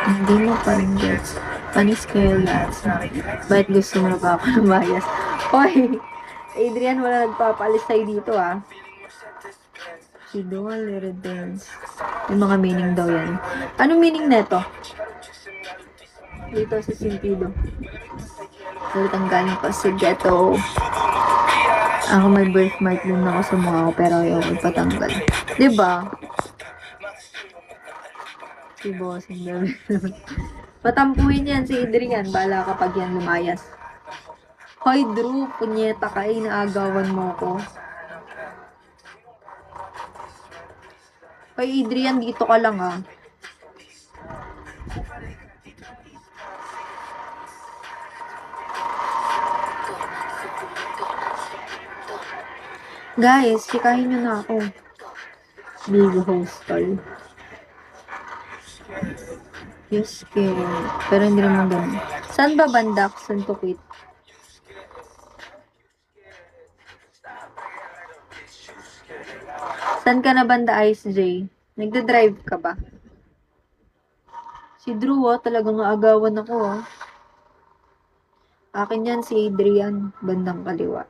Hindi mo pa rin gets. Panis kayo lahat. Bakit gusto mo na ba ako ng bias? Hoy! Adrian, wala nagpapalis sa'yo dito ah. She do a little dance. Yung mga meaning daw yan. Anong meaning neto? Dito sa sentido. Salitang galing pa sa ghetto. Ako may birthmark din ako sa mukha ko pero ayaw ipatanggal. Diba? Si bossing daw. Patampuhin yan si Adrian. Bala kapag yan lumayas. Hoy Drew, punyeta ka eh. Naagawan mo ko. Hoy Adrian, dito ka lang ah. Guys, chikahin nyo na ako. Big hostel. Yes, pero hindi naman ganun. Saan ba banda? Saan to quit? Saan ka na banda, Ice J? Nagda-drive ka ba? Si Drew, talagang aagawan ako, Akin yan si Adrian, bandang kaliwa.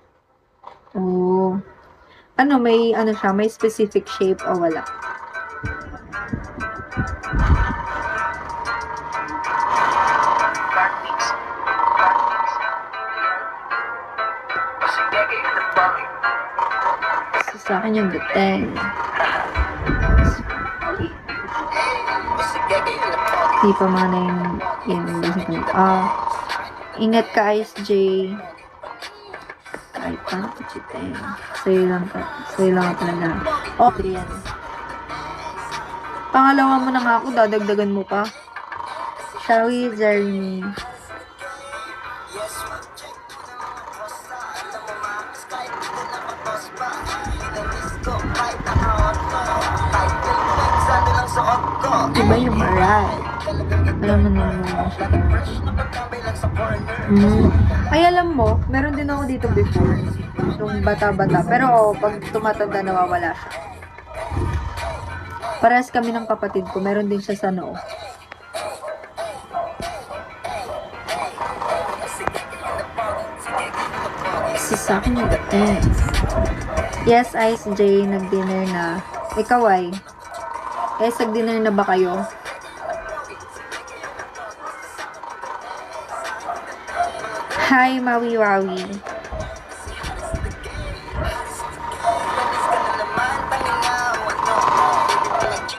Oh. Ano, may specific shape o wala? Sa akin yung buteng. Di pa mana yung ingat ka, Ice J. Kahit pa, chiteng. Sa'yo lang talaga. Adrian. Pangalawa mo na nga ako, dadagdagan mo pa. Shall we, Jeremy? Diba yung maray? Alam mo na siya. Ay, alam mo, meron din ako dito before. Nung bata-bata. Pero pag tumatanda, nawawala siya. Parehas kami ng kapatid ko. Meron din siya sa noo. Sa akin Yes, Ice J, nag-dinner na. Ikaw ay? Guys, nag-dinner na ba kayo? Hi, Mawi Wawi.